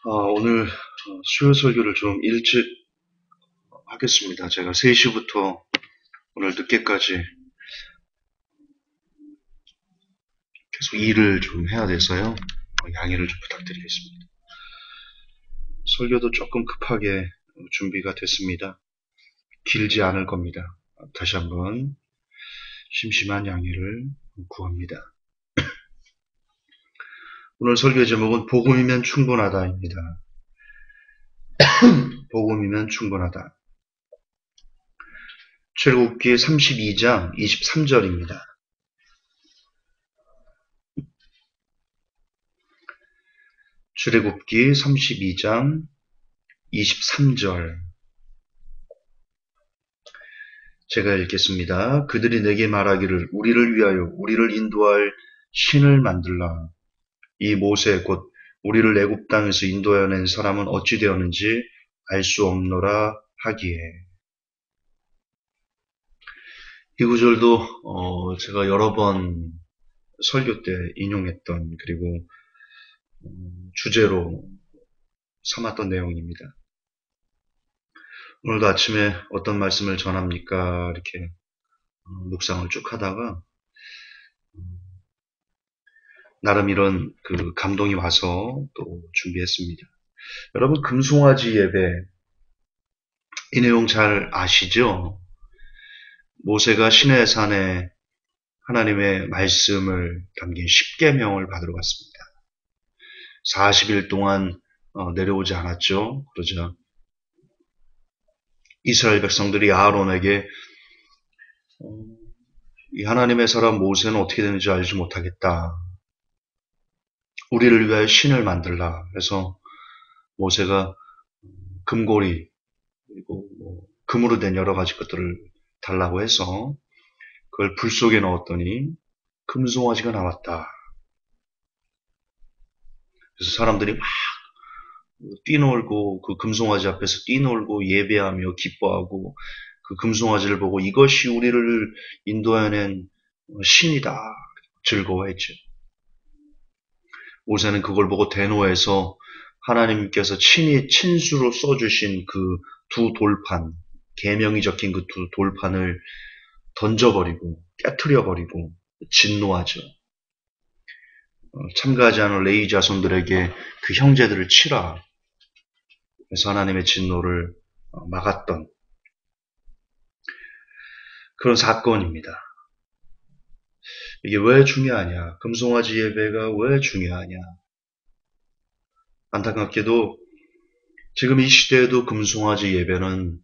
오늘 수요 설교를 좀 일찍 하겠습니다. 제가 3시부터 오늘 늦게까지 계속 일을 좀 해야 돼서요. 양해를 좀 부탁드리겠습니다. 설교도 조금 급하게 준비가 됐습니다. 길지 않을 겁니다. 다시 한번 심심한 양해를 구합니다. 오늘 설교 제목은 복음이면 충분하다입니다. 복음이면 충분하다. 출애굽기 32장 23절입니다. 출애굽기 32장 23절 제가 읽겠습니다. 그들이 내게 말하기를 우리를 위하여 우리를 인도할 신을 만들라. 이 모세 곧 우리를 애굽 땅에서 인도하여 낸 사람은 어찌 되었는지 알 수 없노라 하기에. 이 구절도 제가 여러 번 설교 때 인용했던 그리고 주제로 삼았던 내용입니다. 오늘도 아침에 어떤 말씀을 전합니까? 이렇게 묵상을 쭉 하다가 나름 이런 감동이 와서 또 준비했습니다. 여러분 금송아지 예배 이 내용 잘 아시죠? 모세가 시내 산에 하나님의 말씀을 담긴 십계명을 받으러 갔습니다. 40일 동안 내려오지 않았죠. 그러자 이스라엘 백성들이 아론에게 이 하나님의 사람 모세는 어떻게 되는지 알지 못하겠다. 우리를 위하여 신을 만들라. 해서 모세가 금고리 그리고 금으로 된 여러 가지 것들을 달라고 해서 그걸 불 속에 넣었더니 금송아지가 나왔다. 그래서 사람들이 막 뛰놀고 그 금송아지 앞에서 뛰놀고 예배하며 기뻐하고 그 금송아지를 보고 이것이 우리를 인도해낸 신이다. 즐거워했죠. 모세는 그걸 보고 대노해서 하나님께서 친히 친수로 써주신 그 두 돌판, 계명이 적힌 그 두 돌판을 던져버리고 깨트려버리고 진노하죠. 참가하지 않은 레위 자손들에게 그 형제들을 치라. 그래서 하나님의 진노를 막았던 그런 사건입니다. 이게 왜 중요하냐? 금송아지 예배가 왜 중요하냐? 안타깝게도 지금 이 시대에도 금송아지 예배는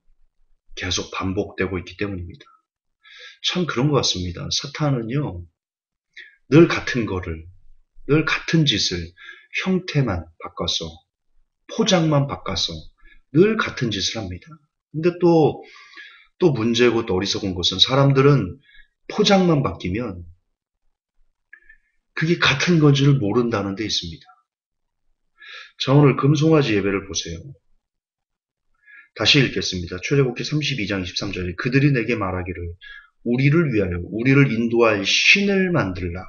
계속 반복되고 있기 때문입니다. 참 그런 것 같습니다. 사탄은요, 늘 같은 거를, 늘 같은 짓을 형태만 바꿔서, 포장만 바꿔서 늘 같은 짓을 합니다. 근데 또 문제고 또 어리석은 것은 사람들은 포장만 바뀌면 그게 같은 건지를 모른다는 데 있습니다. 자, 오늘 금송아지 예배를 보세요. 다시 읽겠습니다. 출애굽기 32장 23절에 그들이 내게 말하기를 우리를 위하여 우리를 인도할 신을 만들라.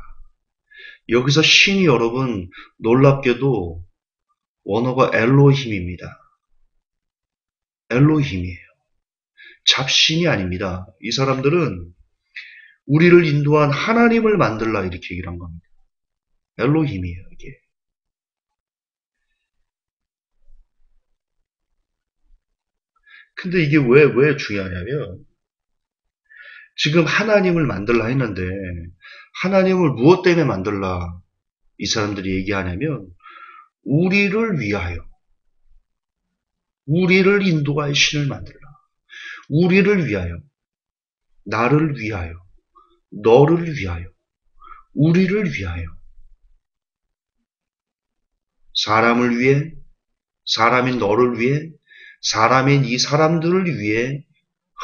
여기서 신이 여러분 놀랍게도 원어가 엘로힘입니다. 엘로힘이에요. 잡신이 아닙니다. 이 사람들은 우리를 인도한 하나님을 만들라 이렇게 얘기를 한 겁니다. 엘로힘이에요, 이게. 근데 이게 왜 중요하냐면 지금 하나님을 만들라 했는데 하나님을 무엇 때문에 만들라 이 사람들이 얘기하냐면 우리를 위하여 우리를 인도할 신을 만들라. 우리를 위하여 나를 위하여 너를 위하여 우리를 위하여 사람을 위해 사람인 너를 위해 사람인 이 사람들을 위해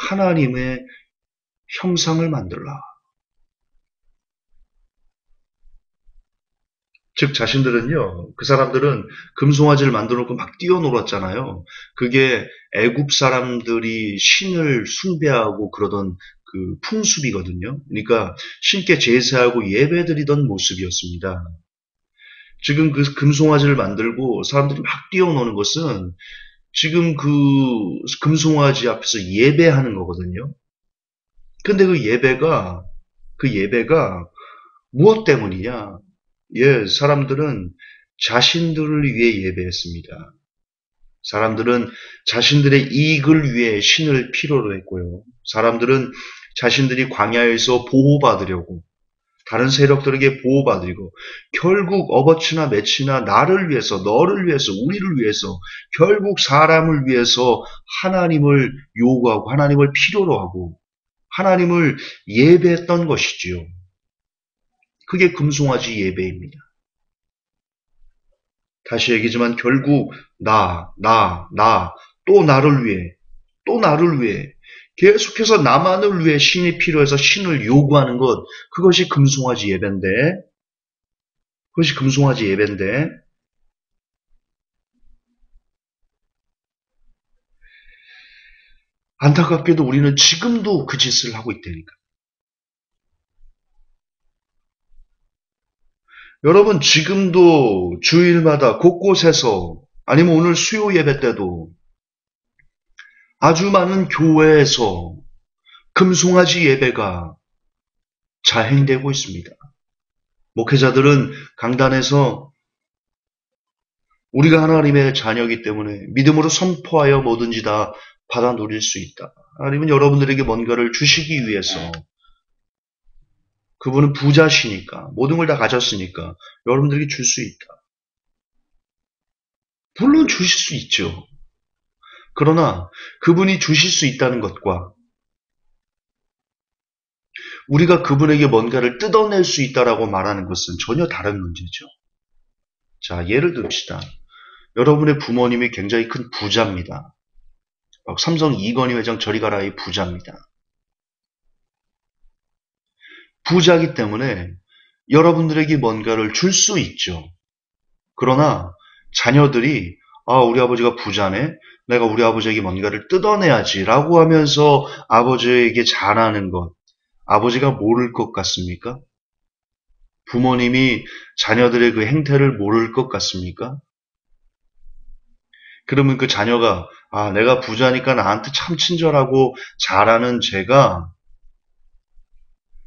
하나님의 형상을 만들라. 즉 자신들은요, 그 사람들은 금송아지를 만들어 놓고 막 뛰어놀았잖아요. 그게 애굽 사람들이 신을 숭배하고 그러던 그 풍습이거든요. 그러니까 신께 제사하고 예배드리던 모습이었습니다. 지금 그 금송아지를 만들고 사람들이 막 뛰어노는 것은 지금 그 금송아지 앞에서 예배하는 거거든요. 근데 그 예배가 무엇 때문이냐? 예, 사람들은 자신들을 위해 예배했습니다. 사람들은 자신들의 이익을 위해 신을 필요로 했고요. 사람들은 자신들이 광야에서 보호받으려고 다른 세력들에게 보호받으려고 결국 어버치나 매치나 나를 위해서 너를 위해서 우리를 위해서 결국 사람을 위해서 하나님을 요구하고 하나님을 필요로 하고 하나님을 예배했던 것이지요. 그게 금송아지 예배입니다. 다시 얘기지만 결국 또 나를 위해, 또 나를 위해, 계속해서 나만을 위해 신이 필요해서 신을 요구하는 것, 그것이 금송아지 예배인데, 그것이 금송아지 예배인데, 안타깝게도 우리는 지금도 그 짓을 하고 있다니까. 여러분, 지금도 주일마다 곳곳에서, 아니면 오늘 수요 예배 때도 아주 많은 교회에서 금송아지 예배가 자행되고 있습니다. 목회자들은 강단에서 우리가 하나님의 자녀이기 때문에 믿음으로 선포하여 뭐든지 다 받아 누릴 수 있다. 아니면 여러분들에게 뭔가를 주시기 위해서 그분은 부자시니까 모든 걸 다 가졌으니까 여러분들에게 줄 수 있다. 물론 주실 수 있죠. 그러나 그분이 주실 수 있다는 것과 우리가 그분에게 뭔가를 뜯어낼 수 있다라고 말하는 것은 전혀 다른 문제죠. 자, 예를 듭시다. 여러분의 부모님이 굉장히 큰 부자입니다. 삼성 이건희 회장 저리 가라의 부자입니다. 부자이기 때문에 여러분들에게 뭔가를 줄 수 있죠. 그러나 자녀들이 우리 아버지가 부자네. 내가 우리 아버지에게 뭔가를 뜯어내야지라고 하면서 아버지에게 잘하는 것. 아버지가 모를 것 같습니까? 부모님이 자녀들의 그 행태를 모를 것 같습니까? 그러면 그 자녀가 내가 부자니까 나한테 참 친절하고 잘하는 제가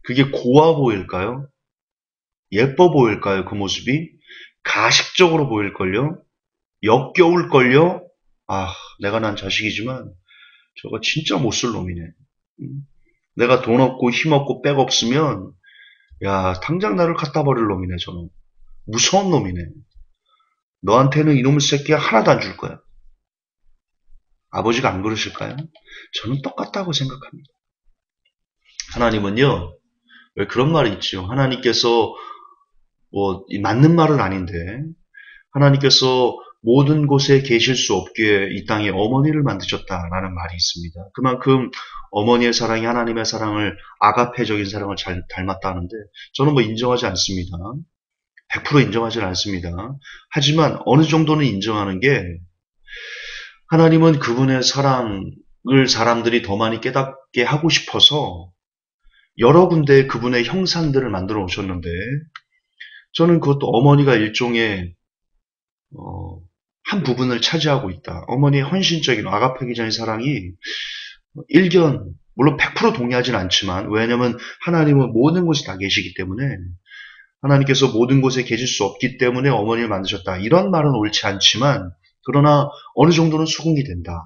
그게 고와 보일까요? 예뻐 보일까요? 그 모습이? 가식적으로 보일걸요? 역겨울걸요? 내가 난 자식이지만 저거 진짜 못쓸 놈이네. 내가 돈 없고 힘 없고 백 없으면 야 당장 나를 갖다 버릴 놈이네 저놈. 무서운 놈이네. 너한테는 이놈의 새끼야 하나도 안 줄 거야. 아버지가 안 그러실까요? 저는 똑같다고 생각합니다. 하나님은요, 왜 그런 말이 있죠. 하나님께서 맞는 말은 아닌데 하나님께서 모든 곳에 계실 수 없게 이 땅에 어머니를 만드셨다라는 말이 있습니다. 그만큼 어머니의 사랑이 하나님의 사랑을 아가페적인 사랑을 잘 닮았다는데 저는 인정하지 않습니다. 100% 인정하지는 않습니다. 하지만 어느 정도는 인정하는 게 하나님은 그분의 사랑을 사람들이 더 많이 깨닫게 하고 싶어서 여러 군데 그분의 형상들을 만들어 오셨는데 저는 그것도 어머니가 일종의 한 부분을 차지하고 있다. 어머니의 헌신적인 아가페기적인 사랑이 일견 물론 100% 동의하지는 않지만 왜냐하면 하나님은 모든 곳에 다 계시기 때문에 하나님께서 모든 곳에 계실 수 없기 때문에 어머니를 만드셨다. 이런 말은 옳지 않지만 그러나 어느 정도는 수긍이 된다.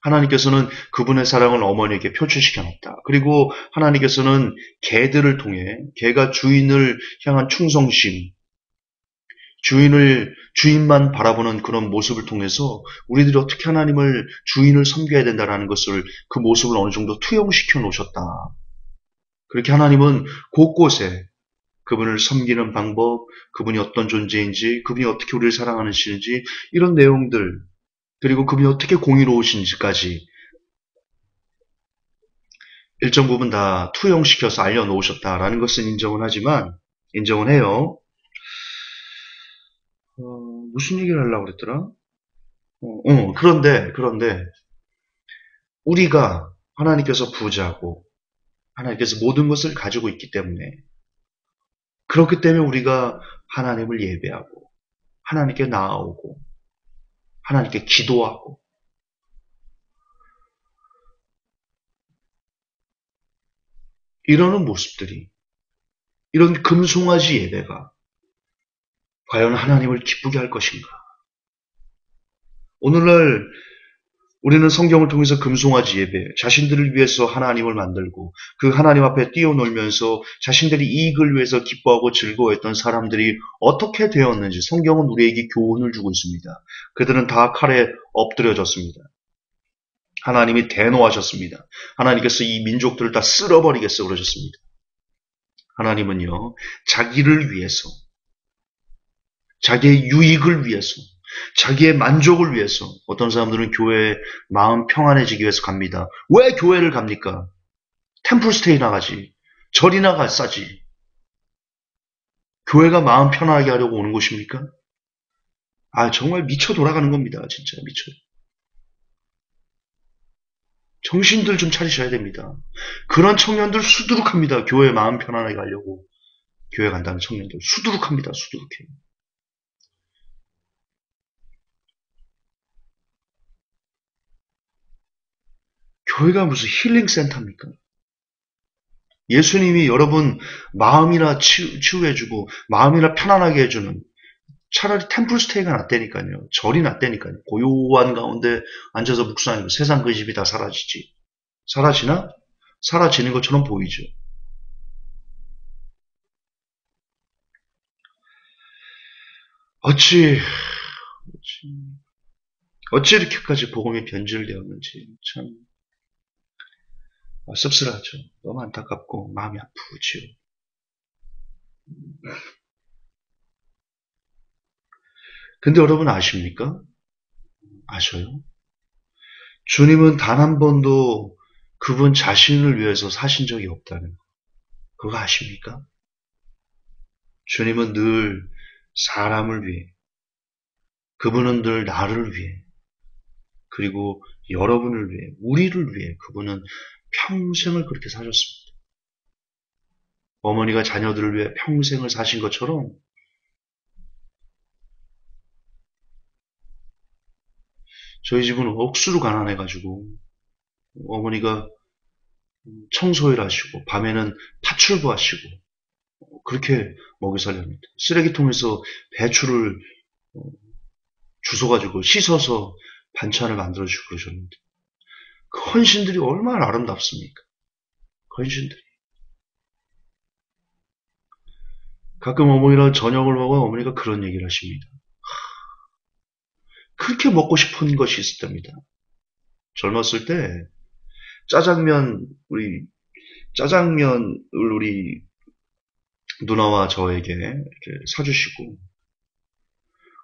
하나님께서는 그분의 사랑을 어머니에게 표출시켜 놨다. 그리고 하나님께서는 개들을 통해 개가 주인을 향한 충성심, 주인만 바라보는 그런 모습을 통해서 우리들이 어떻게 하나님을 주인을 섬겨야 된다는 것을 그 모습을 어느 정도 투영시켜 놓으셨다. 그렇게 하나님은 곳곳에 그분을 섬기는 방법, 그분이 어떤 존재인지, 그분이 어떻게 우리를 사랑하시는지 이런 내용들, 그리고 그분이 어떻게 공의로우신지까지 일정 부분 다 투영시켜서 알려놓으셨다라는 것은 인정은 하지만, 인정은 해요. 무슨 얘기를 하려고 그랬더라? 그런데, 우리가 하나님께서 부자고, 하나님께서 모든 것을 가지고 있기 때문에, 그렇기 때문에 우리가 하나님을 예배하고 하나님께 나아오고 하나님께 기도하고 이러는 모습들이, 이런 금송아지 예배가 과연 하나님을 기쁘게 할 것인가? 오늘날 우리는 성경을 통해서 금송아지 예배, 자신들을 위해서 하나님을 만들고 그 하나님 앞에 뛰어놀면서 자신들이 이익을 위해서 기뻐하고 즐거워했던 사람들이 어떻게 되었는지 성경은 우리에게 교훈을 주고 있습니다. 그들은 다 칼에 엎드려졌습니다. 하나님이 대노하셨습니다. 하나님께서 이 민족들을 다 쓸어버리겠어 그러셨습니다. 하나님은요, 자기를 위해서, 자기의 유익을 위해서, 자기의 만족을 위해서 어떤 사람들은 교회에 마음 평안해지기 위해서 갑니다. 왜 교회를 갑니까? 템플스테이나 가지. 절이나 가싸지. 교회가 마음 편하게 하려고 오는 곳입니까? 정말 미쳐 돌아가는 겁니다. 진짜 미쳐요. 정신들 좀 차리셔야 됩니다. 그런 청년들 수두룩합니다. 교회에 마음 편안하게 가려고 교회 간다는 청년들 수두룩합니다. 수두룩해요. 교회가 무슨 힐링센터입니까? 예수님이 여러분 마음이나 치유해주고 마음이나 편안하게 해주는 차라리 템플스테이가 낫다니까요. 절이 낫다니까요. 고요한 가운데 앉아서 묵상하고 세상 근심이 다 사라지지. 사라지나? 사라지는 것처럼 보이죠. 어찌 이렇게까지 복음이 변질되었는지 참 씁쓸하죠. 너무 안타깝고 마음이 아프지요. 근데 여러분 아십니까? 아셔요? 주님은 단 한 번도 그분 자신을 위해서 사신 적이 없다는 거. 그거 아십니까? 주님은 늘 사람을 위해, 그분은 늘 나를 위해, 그리고 여러분을 위해, 우리를 위해 그분은 평생을 그렇게 사셨습니다. 어머니가 자녀들을 위해 평생을 사신 것처럼 저희 집은 억수로 가난해가지고 어머니가 청소일 하시고 밤에는 파출부 하시고 그렇게 먹여 살렸는데 쓰레기통에서 배추를 주워가지고 씻어서 반찬을 만들어주고 그러셨는데 그 헌신들이 얼마나 아름답습니까? 그 헌신들이. 가끔 어머니랑 저녁을 먹으면 어머니가 그런 얘기를 하십니다. 그렇게 먹고 싶은 것이 있었답니다. 젊었을 때 짜장면을 우리 누나와 저에게 이렇게 사주시고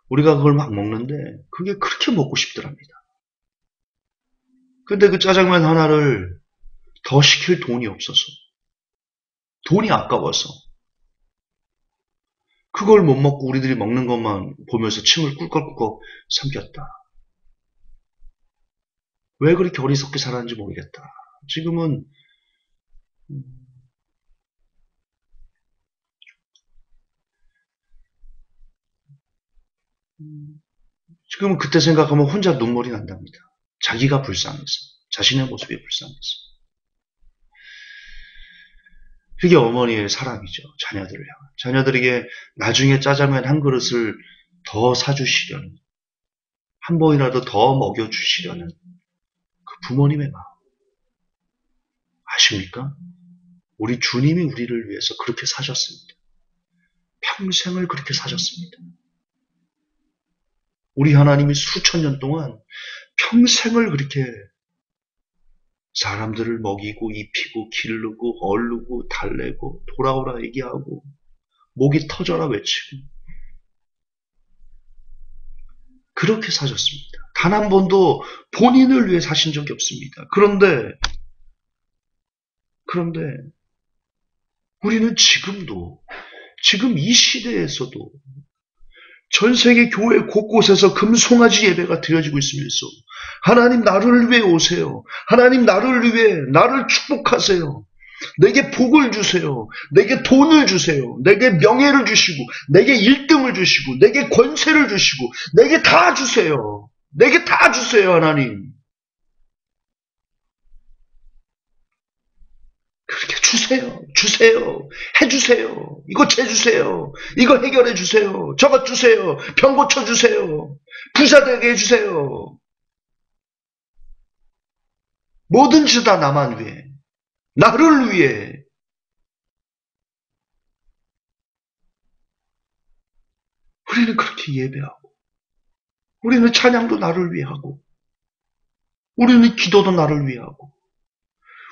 우리가 그걸 막 먹는데 그게 그렇게 먹고 싶더랍니다. 근데 그 짜장면 하나를 더 시킬 돈이 없어서 돈이 아까워서 그걸 못 먹고 우리들이 먹는 것만 보면서 침을 꿀꺽꿀꺽 삼켰다. 왜 그렇게 어리석게 살았는지 모르겠다. 지금은 그때 생각하면 혼자 눈물이 난답니다. 자기가 불쌍해서, 자신의 모습이 불쌍해서. 그게 어머니의 사랑이죠. 자녀들을 향한. 자녀들에게 나중에 짜장면 한 그릇을 더 사주시려는, 한 번이라도 더 먹여주시려는 그 부모님의 마음. 아십니까? 우리 주님이 우리를 위해서 그렇게 사셨습니다. 평생을 그렇게 사셨습니다. 우리 하나님이 수천 년 동안 평생을 그렇게 사람들을 먹이고 입히고 기르고 얼르고 달래고 돌아오라 얘기하고 목이 터져라 외치고 그렇게 사셨습니다. 단 한 번도 본인을 위해 사신 적이 없습니다. 그런데 우리는 지금 이 시대에서도 전 세계 교회 곳곳에서 금송아지 예배가 드려지고 있으면서 하나님 나를 위해 오세요. 하나님 나를 위해 나를 축복하세요. 내게 복을 주세요. 내게 돈을 주세요. 내게 명예를 주시고, 내게 1등을 주시고, 내게 권세를 주시고, 내게 다 주세요. 내게 다 주세요, 하나님. 그렇게 주세요. 주세요. 해주세요. 이거 재주세요. 이거 해결해 주세요. 저것 주세요. 병 고쳐 주세요. 부자 되게 해주세요. 뭐든지 다 나만 위해. 나를 위해. 우리는 그렇게 예배하고, 우리는 찬양도 나를 위해 하고, 우리는 기도도 나를 위해 하고,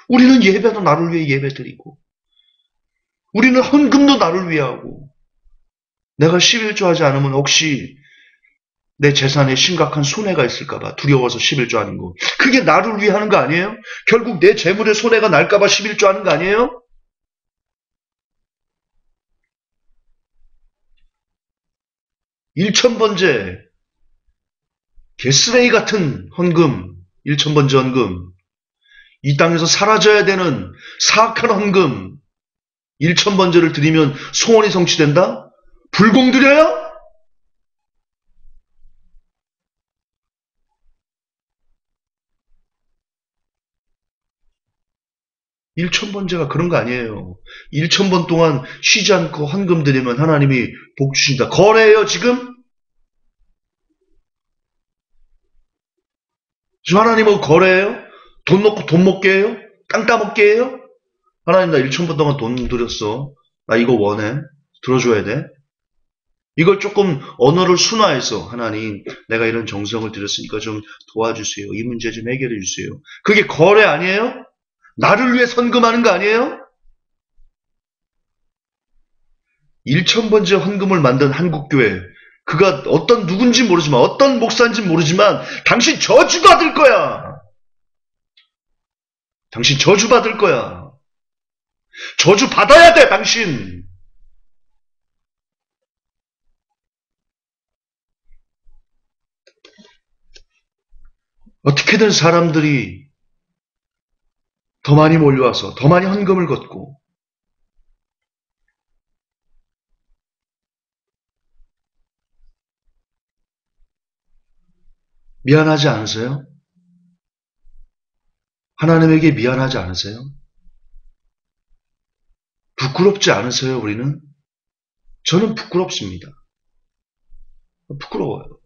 우리는 예배도 나를 위해 예배드리고, 우리는 헌금도 나를 위해 하고, 내가 11조 하지 않으면 혹시 내 재산에 심각한 손해가 있을까봐 두려워서 11조 하는 거. 그게 나를 위해 하는 거 아니에요? 결국 내 재물에 손해가 날까봐 11조 하는 거 아니에요? 일천번째, 개쓰레기 같은 헌금, 일천번째 헌금, 이 땅에서 사라져야 되는 사악한 헌금, 일천번째를 드리면 소원이 성취된다? 불공 드려요? 일천번째가 그런 거 아니에요. 일천번 동안 쉬지 않고 헌금 드리면 하나님이 복 주신다. 거래예요, 지금? 지금 하나님하고 거래예요? 돈 놓고 돈 먹게 해요? 땅 따먹게 해요? 하나님 나 일천번 동안 돈 들였어. 나 이거 원해. 들어줘야 돼. 이걸 조금 언어를 순화해서 하나님 내가 이런 정성을 들였으니까 좀 도와주세요. 이 문제 좀 해결해 주세요. 그게 거래 아니에요? 나를 위해 헌금하는 거 아니에요? 일천번째 헌금을 만든 한국교회. 그가 어떤 누군지 모르지만 어떤 목사인지 모르지만 당신 저주받을 거야. 당신 저주받을 거야. 저주받아야 돼 당신. 어떻게든 사람들이 더 많이 몰려와서 더 많이 헌금을 걷고 미안하지 않으세요? 하나님에게 미안하지 않으세요? 부끄럽지 않으세요, 우리는? 저는 부끄럽습니다. 부끄러워요.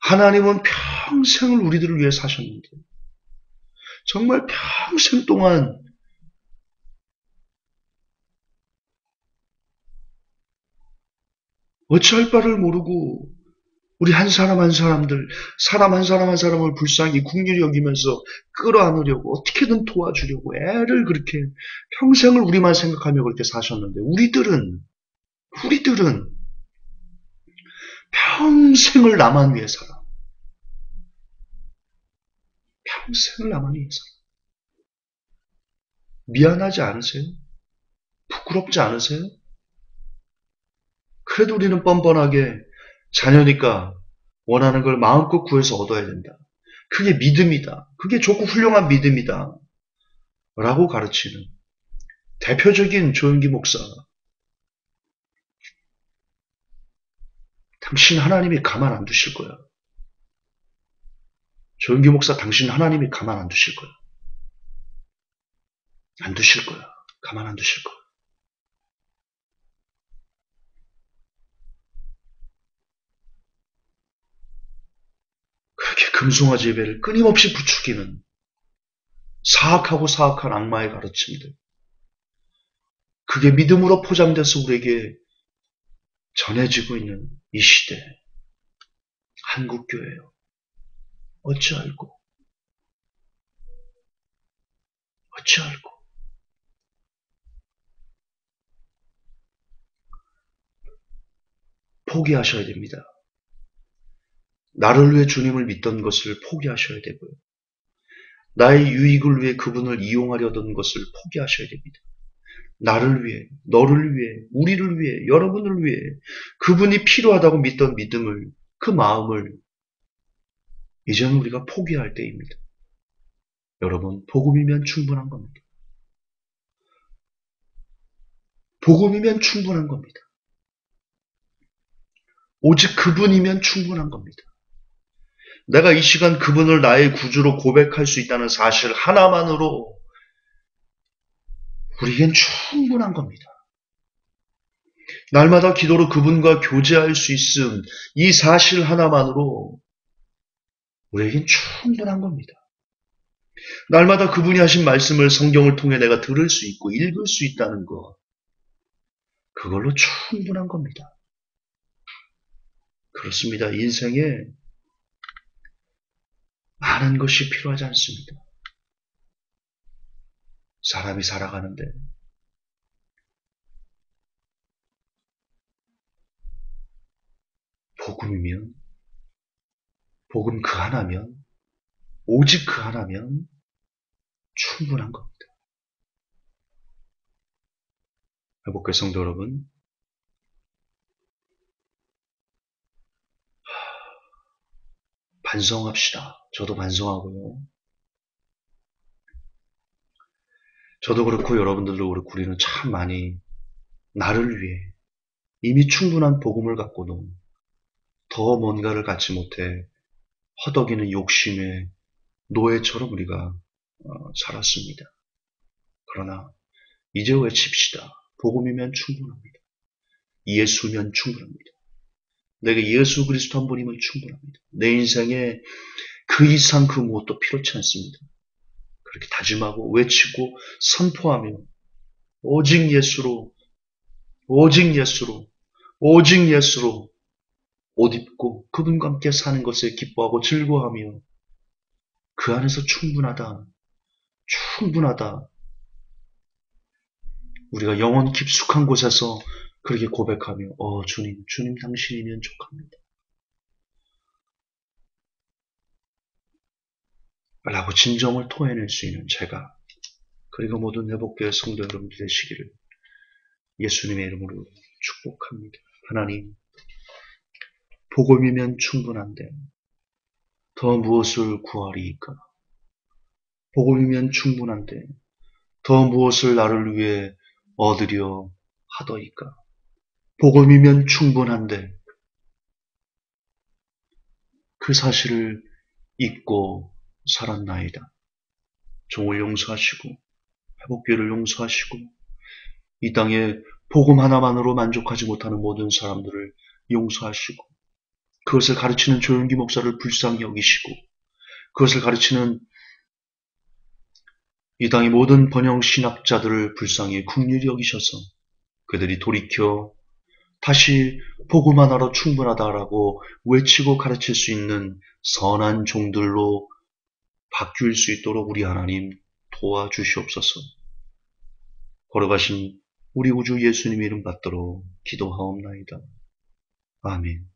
하나님은 평생을 우리들을 위해 사셨는데, 정말 평생 동안 어찌할 바를 모르고 우리 한 사람 한 사람들, 사람 한 사람 한 사람을 불쌍히 국률이 여기면서 끌어안으려고 어떻게든 도와주려고 애를 그렇게 평생을 우리만 생각하며 그렇게 사셨는데 우리들은 평생을 나만 위해 살아. 평생을 나만 위해 살아. 미안하지 않으세요? 부끄럽지 않으세요? 그래도 우리는 뻔뻔하게 자녀니까 원하는 걸 마음껏 구해서 얻어야 된다. 그게 믿음이다. 그게 좋고 훌륭한 믿음이다. 라고 가르치는 대표적인 조은기 목사. 당신 하나님이 가만 안 두실 거야. 조은기 목사 당신 하나님이 가만 안 두실 거야. 안 두실 거야. 가만 안 두실 거야. 그렇게 금송아지 예배를 끊임없이 부추기는 사악하고 사악한 악마의 가르침들. 그게 믿음으로 포장돼서 우리에게 전해지고 있는 이 시대. 한국교회요. 어찌 알고 포기하셔야 됩니다. 나를 위해 주님을 믿던 것을 포기하셔야 되고요. 나의 유익을 위해 그분을 이용하려던 것을 포기하셔야 됩니다. 나를 위해, 너를 위해, 우리를 위해, 여러분을 위해 그분이 필요하다고 믿던 믿음을, 그 마음을 이제는 우리가 포기할 때입니다. 여러분, 복음이면 충분한 겁니다. 복음이면 충분한 겁니다. 오직 그분이면 충분한 겁니다. 내가 이 시간 그분을 나의 구주로 고백할 수 있다는 사실 하나만으로 우리에겐 충분한 겁니다. 날마다 기도로 그분과 교제할 수 있음, 이 사실 하나만으로 우리에겐 충분한 겁니다. 날마다 그분이 하신 말씀을 성경을 통해 내가 들을 수 있고 읽을 수 있다는 것, 그걸로 충분한 겁니다. 그렇습니다. 인생에 많은 것이 필요하지 않습니다. 사람이 살아가는데 복음이면, 복음 그 하나면, 오직 그 하나면 충분한 겁니다. 회복교 성도 여러분, 반성합시다. 저도 반성하고요. 저도 그렇고 여러분들도 그렇고 우리는 참 많이 나를 위해 이미 충분한 복음을 갖고도 더 뭔가를 갖지 못해 허덕이는 욕심의 노예처럼 우리가 살았습니다. 그러나 이제 외칩시다. 복음이면 충분합니다. 예수면 충분합니다. 내게 예수 그리스도 한 분이면 충분합니다. 내 인생에 그 이상 그 무엇도 필요치 않습니다. 그렇게 다짐하고 외치고 선포하며 오직 예수로, 오직 예수로, 오직 예수로 옷 입고 그분과 함께 사는 것에 기뻐하고 즐거워하며 그 안에서 충분하다, 충분하다. 우리가 영혼 깊숙한 곳에서 그렇게 고백하며 주님, 주님 당신이면 족합니다. 라고 진정을 토해낼 수 있는 제가, 그리고 모든 회복교회 성도 여러분들 되시기를 예수님의 이름으로 축복합니다. 하나님, 복음이면 충분한데 더 무엇을 구하리이까? 복음이면 충분한데 더 무엇을 나를 위해 얻으려 하더이까? 복음이면 충분한데 그 사실을 잊고 살았나이다. 종을 용서하시고 회복교를 용서하시고 이 땅에 복음 하나만으로 만족하지 못하는 모든 사람들을 용서하시고 그것을 가르치는 조용기 목사를 불쌍히 여기시고 그것을 가르치는 이 땅의 모든 번영 신학자들을 불쌍히 긍휼히 여기셔서 그들이 돌이켜 다시 복음 하나로 충분하다라고 외치고 가르칠 수 있는 선한 종들로 바뀔 수 있도록 우리 하나님 도와주시옵소서. 걸어가신 우리 우주 예수님 이름 받들어 기도하옵나이다. 아멘.